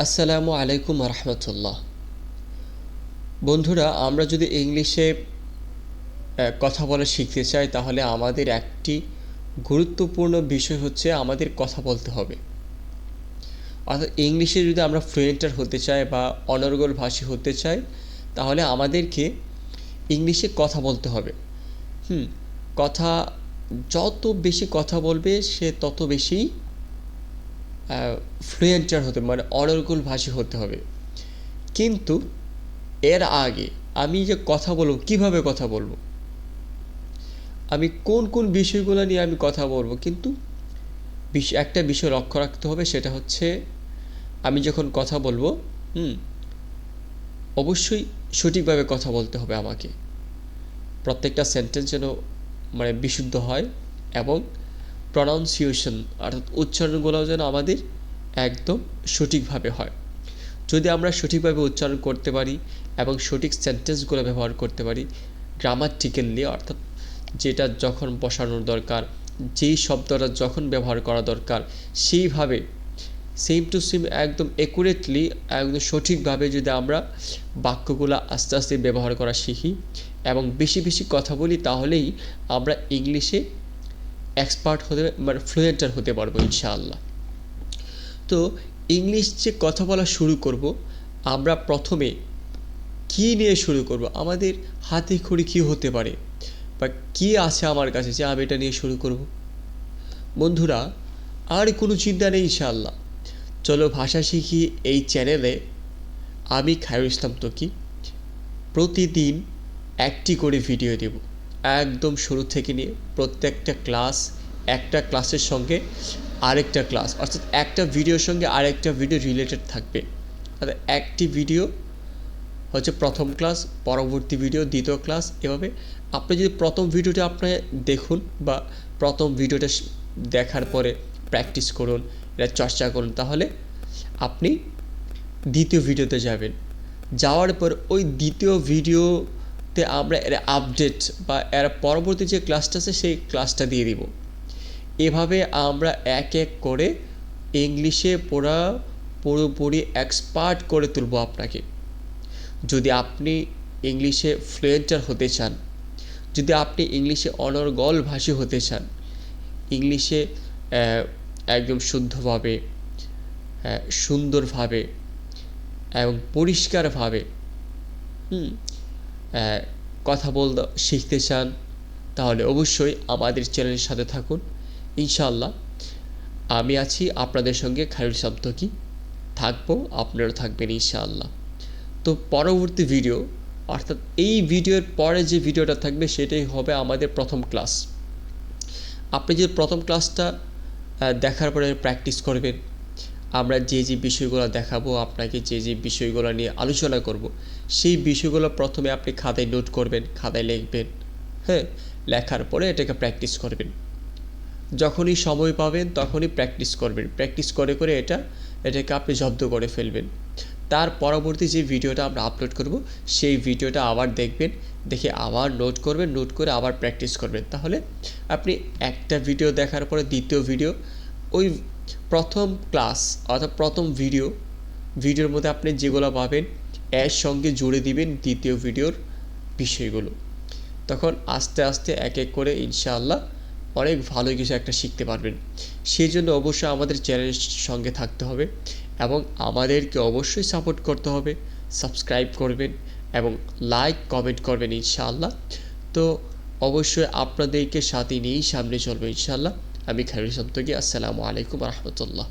আসসালামু আলাইকুম রহমতুল্লাহ। বন্ধুরা, আমরা যদি ইংলিশে কথা বলা শিখতে চাই তাহলে আমাদের একটি গুরুত্বপূর্ণ বিষয় হচ্ছে আমাদের কথা বলতে হবে। অর্থাৎ ইংলিশে যদি আমরা ফ্লুয়েন্টার হতে চাই বা অনর্গল ভাষী হতে চাই তাহলে আমাদেরকে ইংলিশে কথা বলতে হবে। কথা যত বেশি কথা বলবে সে তত বেশি ফ্লুয়েন্টার হতে মানে অনর্গল ভাষী হতে হবে। কিন্তু এর আগে আমি যে কথা বলবো, কিভাবে কথা বলবো, আমি কোন কোন বিষয়গুলো নিয়ে আমি কথা বলবো, কিন্তু একটা বিষয় লক্ষ্য রাখতে হবে, সেটা হচ্ছে আমি যখন কথা বলবো অবশ্যই সঠিকভাবে কথা বলতে হবে আমাকে। প্রত্যেকটা সেন্টেন্স যেন মানে বিশুদ্ধ হয় এবং প্রনাউন্সিয়েশন অর্থাৎ উচ্চারণগুলো যেন আমাদের একদম সঠিকভাবে হয়। যদি আমরা সঠিকভাবে উচ্চারণ করতে পারি এবং সঠিক সেন্টেন্সগুলো ব্যবহার করতে পারি গ্রামাটিক্যালি, অর্থাৎ যেটা যখন বসানোর দরকার, যেই শব্দটা যখন ব্যবহার করা দরকার সেইভাবে সেম টু সেম একদম অ্যাকুরেটলি একদম সঠিকভাবে যদি আমরা বাক্যগুলো আস্তে আস্তে ব্যবহার করা শিখি এবং বেশি বেশি কথা বলি তাহলেই আমরা ইংলিশে এক্সপার্ট হতে মানে ফ্লুয়েন্টার হতে পারবো ইনশাআল্লাহ। তো ইংলিশ যে কথা বলা শুরু করব, আমরা প্রথমে কী নিয়ে শুরু করব, আমাদের হাতে খড়ি কী হতে পারে বা কী আছে আমার কাছে যে আমি এটা নিয়ে শুরু করব। বন্ধুরা, আর কোনো চিন্তা নেই ইনশাআল্লাহ। চলো ভাষা শিখি এই চ্যানেলে আমি খায়রুল ইসলাম ত্বকি প্রতিদিন একটি করে ভিডিও দেব, একদম শুরু থেকে নিয়ে প্রত্যেকটা ক্লাস, একটা ক্লাসের সঙ্গে আরেকটা ক্লাস, অর্থাৎ একটা ভিডিওর সঙ্গে আরেকটা ভিডিও রিলেটেড থাকবে। অর্থাৎ একটি ভিডিও হচ্ছে প্রথম ক্লাস, পরবর্তী ভিডিও দ্বিতীয় ক্লাস, এভাবে আপনি যদি প্রথম ভিডিওটা আপনি দেখুন বা প্রথম ভিডিওটা দেখার পরে প্র্যাকটিস করুন, এটা চর্চা করুন, তাহলে আপনি দ্বিতীয় ভিডিওতে যাবেন। যাওয়ার পর ওই দ্বিতীয় ভিডিওতে আমরা এর আপডেট বা এর পরবর্তী যে ক্লাসটা আছে সেই ক্লাসটা দিয়ে দিব। এভাবে আমরা এক এক করে ইংলিশে পুরোপুরি এক্সপার্ট করে তুলব আপনাকে। যদি আপনি ইংলিশে ফ্লুয়েন্টার হতে চান, যদি আপনি ইংলিশে অনর্গল ভাষী হতে চান, ইংলিশে একদম শুদ্ধভাবে, সুন্দরভাবে এবং পরিষ্কারভাবে কথা বলতে শিখতে চান, তাহলে অবশ্যই আমাদের চ্যানেলের সাথে থাকুন। ইনশাআল্লাহ আমি আছি আপনাদের সঙ্গে, খায়রুল ইসলাম ত্বকি থাকবো, আপনারা থাকবেন ইনশাআল্লাহ। তো পরবর্তী ভিডিও অর্থাৎ এই ভিডিওর পরে যে ভিডিওটা থাকবে সেটাই হবে আমাদের প্রথম ক্লাস। আপনি যে প্রথম ক্লাসটা দেখার পরে প্র্যাকটিস করবেন, আমরা যে যে বিষয়গুলো দেখাবো আপনাকে, যে যে বিষয়গুলো নিয়ে আলোচনা করব, সেই বিষয়গুলো প্রথমে আপনি খাতায় নোট করবেন, খাতায় লিখবেন। লেখার পরে এটাকে প্র্যাকটিস করবেন। যখনই সময় পাবেন তখনই প্র্যাকটিস করবেন, প্র্যাকটিস করে করে এটাকে আপনি জব্দ করে ফেলবেন। তার পরবর্তী যে ভিডিওটা আমরা আপলোড করব সেই ভিডিওটা আবার দেখবেন, দেখে আবার নোট করবেন, নোট করে আবার প্র্যাকটিস করবেন। তাহলে আপনি একটা ভিডিও দেখার পরে দ্বিতীয় ভিডিও, ওই প্রথম ক্লাস অর্থাৎ প্রথম ভিডিওর মধ্যে আপনি যেগুলো পাবেন এর সঙ্গে জুড়ে দিবেন দ্বিতীয় ভিডিওর বিষয়গুলো। তখন আস্তে আস্তে এক এক করে ইনশাআল্লাহ অনেক ভালো কিছু একটা শিখতে পারবেন। সেই জন্য অবশ্যই আমাদের চ্যানেলের সঙ্গে থাকতে হবে এবং আমাদেরকে অবশ্যই সাপোর্ট করতে হবে। সাবস্ক্রাইব করবেন এবং লাইক কমেন্ট করবেন ইনশাআল্লাহ। তো অবশ্যই আপনাদেরকে সাথে নিয়েই সামনে চলবে ইনশাআল্লাহ। আমি খায়রুল ইসলাম ত্বকি। আসসালামু আলাইকুম রহমতুল্লাহ।